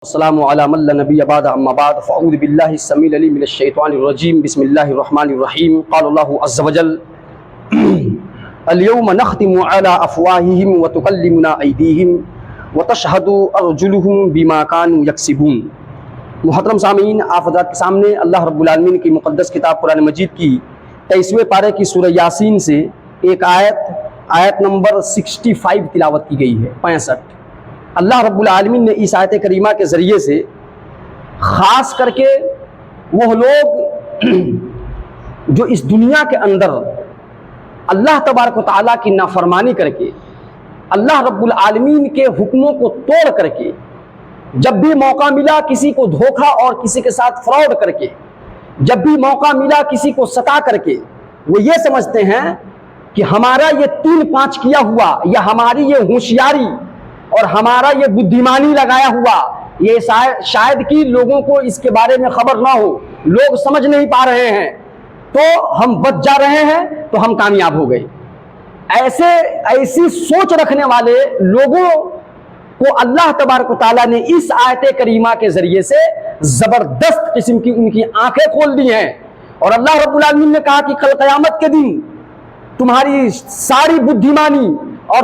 السلام علی من لا نبی بعد اما بعد فاعوذ باللہ السمیع العلیم من الشیطان الرجیم بسم اللہ الرحمن الرحیم قال اللہ عز وجل اليوم نختم علی افواہہم وتکلمنا ایدیہم وتشہد ارجلہم بما کانوا یکسبون۔ محترم سامعین، آپ حضرات کے سامنے اللہ رب العالمین کی مقدس کتاب قرآن مجید کی 23ویں پارے کی سورہ یاسین سے ایک آیت نمبر 65 تلاوت کی گئی ہے، 65۔ اللہ رب العالمین نے اس آیت کریمہ کے ذریعے سے خاص کر کے وہ لوگ جو اس دنیا کے اندر اللہ تبارک و تعالیٰ کی نافرمانی کر کے، اللہ رب العالمین کے حکموں کو توڑ کر کے، جب بھی موقع ملا کسی کو دھوکہ اور کسی کے ساتھ فراڈ کر کے، جب بھی موقع ملا کسی کو ستا کر کے، وہ یہ سمجھتے ہیں کہ ہمارا یہ 3-5 کیا ہوا یا ہماری یہ ہوشیاری اور ہمارا یہ بدھیمانی لگایا ہوا، یہ شاید کہ لوگوں کو اس کے بارے میں خبر نہ ہو، لوگ سمجھ نہیں پا رہے ہیں تو ہم بچ جا رہے ہیں تو ہم کامیاب ہو گئے۔ ایسی سوچ رکھنے والے لوگوں کو اللہ تبارک و تعالیٰ نے اس آیت کریمہ کے ذریعے سے زبردست قسم کی ان کی آنکھیں کھول دی ہیں، اور اللہ رب العالمین نے کہا کہ کل قیامت کے دن تمہاری ساری بدھیمانی اور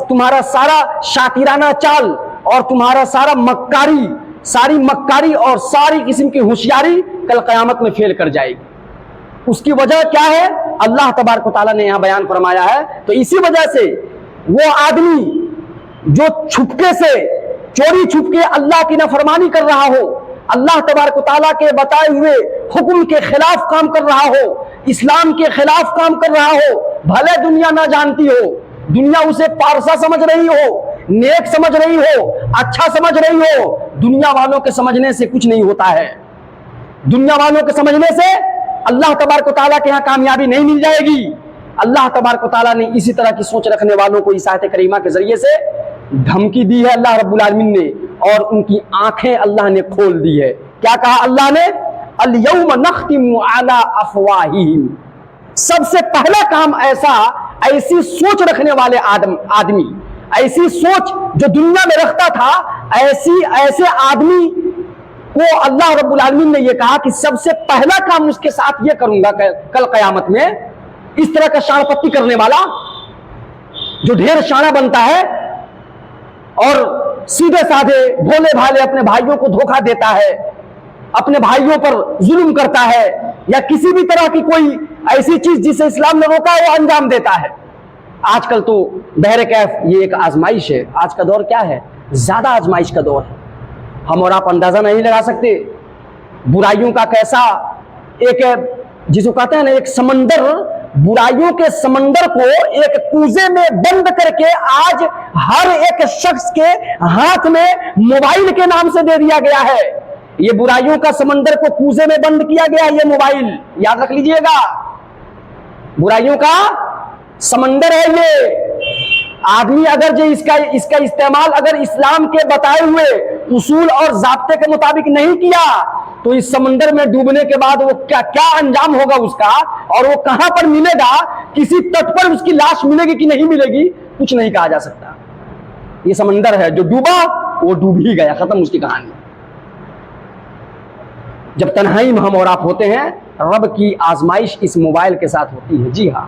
تمہارا سارا شاطرانہ چال اور تمہارا ساری مکاری اور ساری قسم کی ہوشیاری کل قیامت میں فیل کر جائے گی۔ اس کی وجہ کیا ہے اللہ تبارک و تعالیٰ نے یہاں بیان فرمایا ہے۔ تو اسی وجہ سے وہ آدمی جو چھپکے سے چوری چھپ کے اللہ کی نافرمانی کر رہا ہو، اللہ تبارک و تعالیٰ کے بتائے ہوئے حکم کے خلاف کام کر رہا ہو، اسلام کے خلاف کام کر رہا ہو، بھلے دنیا نہ جانتی ہو، دنیا اسے پارسا سمجھ رہی ہو، نیک سمجھ رہی ہو، اچھا سمجھ رہی ہو، دنیا والوں کے سمجھنے سے کچھ نہیں ہوتا ہے۔ دنیا والوں کے سمجھنے سے اللہ تبارک و تعالیٰ کے ہاں کامیابی نہیں مل جائے گی۔ اللہ تبارک و تعالیٰ نے اسی طرح کی سوچ رکھنے والوں کو اس آیت کریمہ کے ذریعے سے دھمکی دی ہے اللہ رب العالمین نے، اور ان کی آنکھیں اللہ نے کھول دی ہے۔ کیا کہا اللہ نے؟ اليوم نختم علی افواہہم۔ سب سے پہلا کام ایسی سوچ رکھنے والے آدمی، ایسی سوچ جو دنیا میں رکھتا تھا، ایسے آدمی کو اللہ رب العالمین نے یہ کہا کہ سب سے پہلا کام اس کے ساتھ یہ کروں گا کل قیامت میں، اس طرح کا شان پتی کرنے والا جو ڈھیر شانہ بنتا ہے اور سیدھے سادھے بھولے بھالے اپنے بھائیوں کو دھوکہ دیتا ہے، اپنے بھائیوں پر ظلم کرتا ہے، یا کسی بھی طرح کی کوئی ایسی چیز جسے اسلام نے روکا وہ انجام دیتا ہے۔ آج کل تو بہر کیف یہ ایک آزمائش ہے۔ آج کا دور کیا ہے؟ زیادہ آزمائش کا دور ہے۔ ہم اور آپ اندازہ نہیں لگا سکتے برائیوں کا کیسا ایک، جس کو کہتے ہیں نا، ایک سمندر، برائیوں کے سمندر کو ایک کوزے میں بند کر کے آج ہر ایک شخص کے ہاتھ میں موبائل کے نام سے دے دیا گیا ہے۔ یہ برائیوں کا سمندر کو کوزے میں بند کیا گیا ہے، یہ موبائل، یاد رکھ لیجئے گا، برائیوں کا سمندر ہے یہ۔ آدمی اگر جو اس کا استعمال اگر اسلام کے بتائے ہوئے اصول اور ضابطے کے مطابق نہیں کیا تو اس سمندر میں ڈوبنے کے بعد وہ کیا انجام ہوگا اس کا، اور وہ کہاں پر ملے گا، کسی تٹ پر اس کی لاش ملے گی کہ نہیں ملے گی، کچھ نہیں کہا جا سکتا۔ یہ سمندر ہے، جو ڈوبا وہ ڈوب ہی گیا، ختم اس کی کہانی۔ جب تنہائی میں ہم اور آپ ہوتے ہیں، رب کی آزمائش اس موبائل کے ساتھ ہوتی ہے۔ جی ہاں،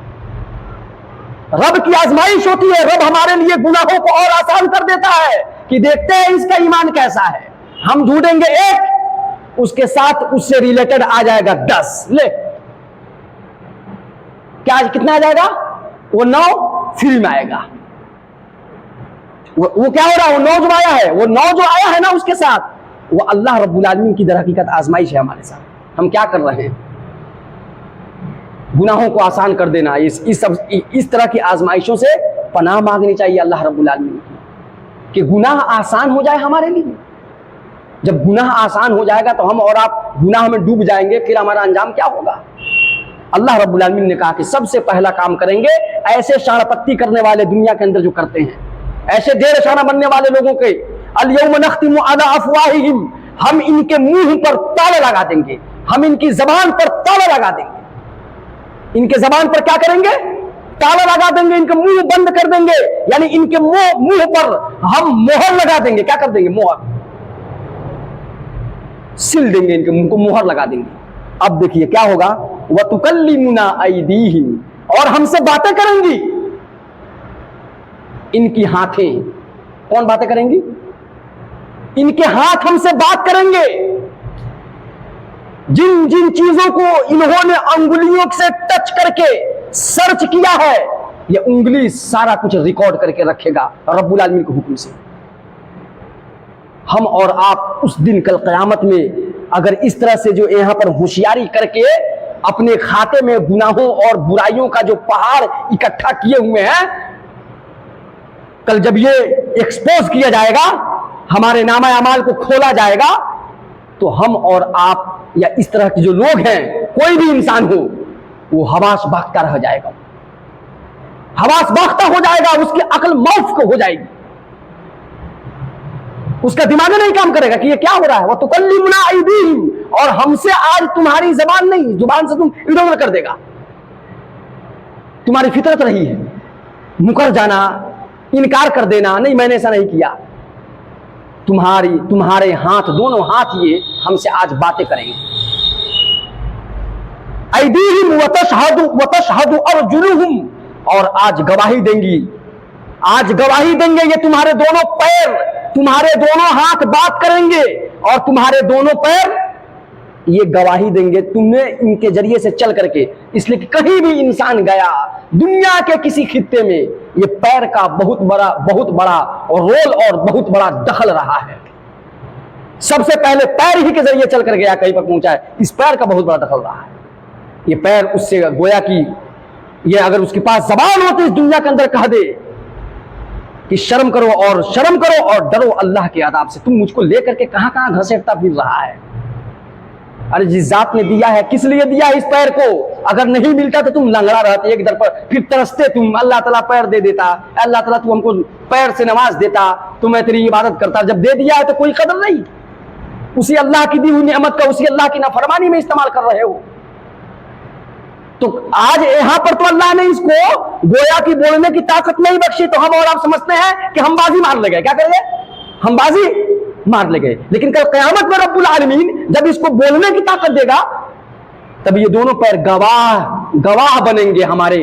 رب کی آزمائش ہوتی ہے۔ رب ہمارے لیے گناہوں کو اور آسان کر دیتا ہے کہ دیکھتے ہیں اس کا ایمان کیسا ہے۔ ہم ڈھونڈیں گے ایک، اس کے ساتھ اس سے ریلیٹڈ آ جائے گا 10۔ لے کتنا آ جائے گا؟ وہ 9 فری میں آئے گا۔ وہ کیا ہو رہا ہے؟ وہ 9 جو آیا ہے، وہ 9 جو آیا ہے نا اس کے ساتھ، وہ اللہ رب العالمین کی در حقیقت آزمائش ہے ہمارے ساتھ۔ ہم کیا کر رہے ہیں؟ گناہوں کو آسان کر دینا۔ اس طرح کی آزمائشوں سے پناہ مانگنی چاہیے اللہ رب العالمین کی، کہ گناہ آسان ہو جائے ہمارے لیے۔ جب گناہ آسان ہو جائے گا تو ہم اور آپ گناہ میں ڈوب جائیں گے، پھر ہمارا انجام کیا ہوگا؟ اللہ رب العالمین نے کہا کہ سب سے پہلا کام کریں گے ایسے شان پتی کرنے والے دنیا کے اندر جو کرتے ہیں، ایسے ڈیر شانہ بننے والے لوگوں کے، اليوم نختم علی افواہہم، ہم ان کے منہ پر تالا لگا دیں گے، ہم ان کی زبان پر تالا لگا دیں گے۔ ان کے زبان پر کیا کریں گے؟ تالا لگا دیں گے، ان کے منہ بند کر دیں گے، یعنی ان کے منہ پر ہم مہر لگا دیں گے۔ کیا کر دیں گے؟ مہر۔ सिल देंगे, इनके मुंह को मुहर लगा देंगे। अब देखिए क्या होगा, वतुकल्लिमुना अयदीहिम, और हमसे बातें करेंगी इनकी हाथें। कौन बातें करेंगी? इनके हाथ हमसे बात करेंगे। जिन जिन चीजों को इन्होंने अंगुलियों से टच करके सर्च किया है, ये उंगली सारा कुछ रिकॉर्ड करके रखेगा रब्बुल आलमीन के हुक्म से। हम और आप उस दिन कल क़यामत में अगर इस तरह से जो यहाँ पर होशियारी करके अपने खाते में गुनाहों और बुराइयों का जो पहाड़ इकट्ठा किए हुए हैं, कल जब ये एक्सपोज किया जाएगा, हमारे नामा अमाल को खोला जाएगा, तो हम और आप या इस तरह के जो लोग हैं, कोई भी इंसान हो, वो हवास बाख्ता रह जाएगा, हवास बाख्ता हो जाएगा, उसकी अक्ल मौफ को हो जाएगी, उसका दिमाग नहीं काम करेगा कि ये क्या हो रहा है। वतुकल्लिमुना अयदीहिम, और हमसे आज तुम्हारी जबान नहीं, जुबान से तुम इधर उधर कर देगा। तुम्हारी फितरत रही है मुकर जाना, इनकार कर देना, नहीं मैंने ऐसा नहीं किया। तुम्हारे हाथ, दोनों हाथ ये हमसे आज बातें करेंगे। अयदीहिम वतशहदु अर्जुलुहुम, और आज गवाही देंगी, आज गवाही देंगे ये तुम्हारे दोनों पैर, तुम्हारे दोनों हाथ बात करेंगे, और तुम्हारे दोनों पैर ये गवाही देंगे तुमने इनके जरिए से चल करके। इसलिए कि कहीं भी इंसान गया दुनिया के किसी खित्ते में, ये पैर का बहुत बड़ा रोल और बहुत बड़ा दखल रहा है। सबसे पहले पैर ही के जरिए चल कर गया, कहीं पर पहुंचा है, इस पैर का बहुत बड़ा दखल रहा है। ये पैर उससे गोया कि ये अगर उसके पास जबान होती इस दुनिया के अंदर कह दे कि शर्म करो और डरो अल्लाह के अदाब से। तुम मुझको लेकर के कहां कहां घसीटता फिर रहा है। अरे जिस जात ने दिया है, किस लिए दिया है इस पैर को? अगर नहीं मिलता तो तुम लंगड़ा रहते एक दर पर, फिर तरसते तुम, अल्लाह ताला पैर दे देता, अल्लाह ताला तू हमको पैर से नवाज देता तो मैं तेरी इबादत करता। जब दे दिया है तो कोई कदर नहीं, उसी अल्लाह की दी हुई नेमत का उसी अल्लाह की नाफरमानी में इस्तेमाल कर रहे हो। तो आज यहां पर तो अल्लाह ने इसको गोया की बोलने की ताकत नहीं बख्शी, तो हम और आप समझते हैं कि हम बाजी मार ले गए। क्या करेंगे? हम बाजी मार ले गए। लेकिन कल क़यामत में रब्बुल आलमीन जब इसको बोलने की ताकत देगा, तब ये दोनों पैर गवाह बनेंगे हमारे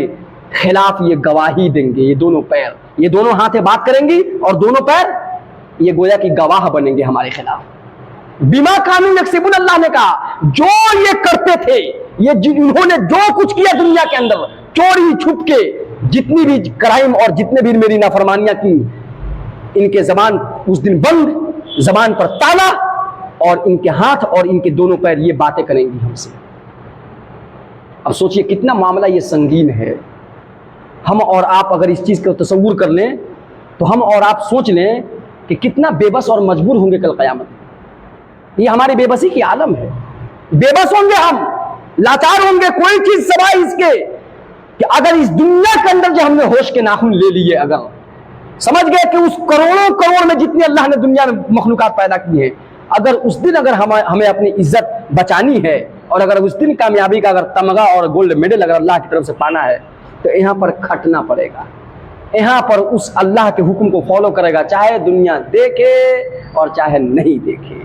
खिलाफ, ये गवाही देंगे। ये दोनों पैर, ये दोनों हाथें बात करेंगी और दोनों पैर ये गोया की गवाह बनेंगे हमारे खिलाफ। बिमा कानू यक्सिबून, अल्लाह ने कहा जो ये करते थे, ये इन्होंने जो कुछ किया दुनिया के अंदर, चोरी छुप के जितनी भी क्राइम और जितने भी मेरी नाफरमानियां की, इनके जबान उस दिन बंद, जबान पर ताला, और इनके हाथ और इनके दोनों पैर ये बातें करेंगी हमसे। अब सोचिए कितना मामला ये संगीन है। हम और आप अगर इस चीज को तसव्वुर कर लें तो हम और आप सोच लें कि कितना बेबस और मजबूर होंगे कल क़यामत। ये हमारी बेबसी की आलम है। बेबस होंगे हम, लाचार होंगे, कोई चीज सवाए इसके कि अगर इस दुनिया के अंदर जो हमने होश के नाखून ले लिए, अगर समझ गए कि उस करोड़ों करोड़ में जितनी अल्लाह ने दुनिया में मखलूकात पैदा की है, अगर उस दिन अगर हमें अपनी इज्जत बचानी है और अगर उस दिन कामयाबी का अगर तमगा और गोल्ड मेडल अगर अल्लाह की तरफ से पाना है, तो यहाँ पर खटना पड़ेगा। यहाँ पर उस अल्लाह के हुक्म को फॉलो करेगा, चाहे दुनिया देखे और चाहे नहीं देखे,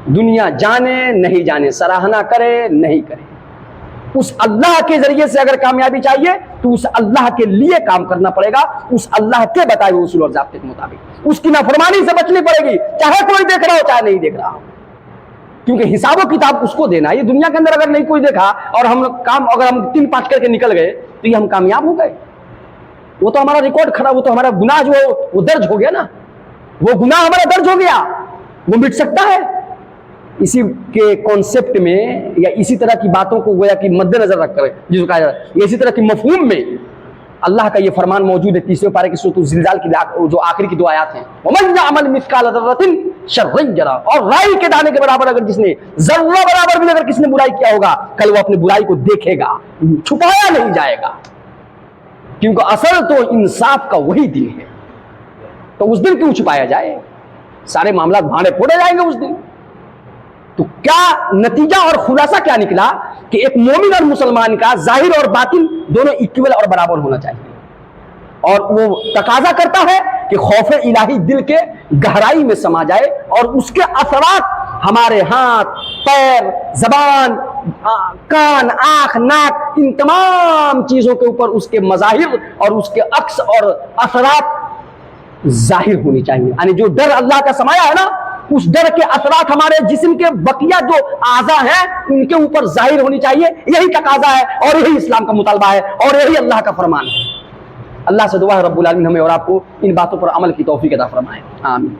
दुनिया जाने नहीं जाने, सराहना करे नहीं करे। उस अल्लाह के जरिए से अगर कामयाबी चाहिए तो उस अल्लाह के लिए काम करना पड़ेगा, उस अल्लाह के बताए हुए उसूल और ज़ाब्ते के मुताबिक। उसकी नाफरमानी से बचनी पड़ेगी, चाहे कोई देख रहा हो चाहे नहीं देख रहा हो, क्योंकि हिसाब किताब उसको देना है। ये दुनिया के अंदर अगर नहीं कोई देखा और हम काम अगर हम 3-5 करके निकल गए तो ये हम कामयाब हो गए। वो तो हमारा रिकॉर्ड खड़ा, वो तो हमारा गुनाह जो है वो दर्ज हो गया ना, वो गुनाह हमारा दर्ज हो गया, वो मिट सकता है। इसी के कॉन्सेप्ट में या इसी तरह की बातों को गोया कि मद्देनजर रखकर जिसको कहा जाता है, इसी तरह की मफहूम में अल्लाह का ये फरमान मौजूद है 30वें पारे की सूरह ज़िलज़ाल की जो आखिरी की 2 आयत हैं, वमन यअमल मिस्काल ज़र्रतिन शर्रन यरा, और राई के दाने के बराबर अगर जिसने जर्रा बराबर भी अगर किसने बुराई किया होगा, कल वो अपनी बुराई को देखेगा, छुपाया नहीं जाएगा, क्योंकि असल तो इंसाफ का वही दिन है। तो उस दिन क्यों छुपाया जाए? सारे मामला भाड़े फोड़े जाएंगे उस दिन। तो क्या नतीजा और खुलासा क्या निकला कि एक मोमिन और मुसलमान का जाहिर और बातिन दोनों इक्वल और बराबर होना चाहिए, और वो तकाजा करता है कि खौफ इलाही दिल के गहराई में समा जाए और उसके असरात ہمارے ہاتھ، پیر، زبان، کان، آنکھ، ناک، ان تمام چیزوں کے اوپر اس کے مظاہر اور اس کے عکس اور اثرات ظاہر ہونی چاہیے. یعنی جو ڈر اللہ کا سمایا ہے نا، اس ڈر کے اثرات ہمارے جسم کے بقیہ جو اعضاء ہیں ان کے اوپر ظاہر ہونی چاہیے. یہی تقاضا ہے اور یہی اسلام کا مطالبہ ہے اور یہی اللہ کا فرمان ہے. اللہ سے دعا ہے رب العالمین ہمیں اور آپ کو ان باتوں پر عمل کی توفیق عطا فرمائے. آمین.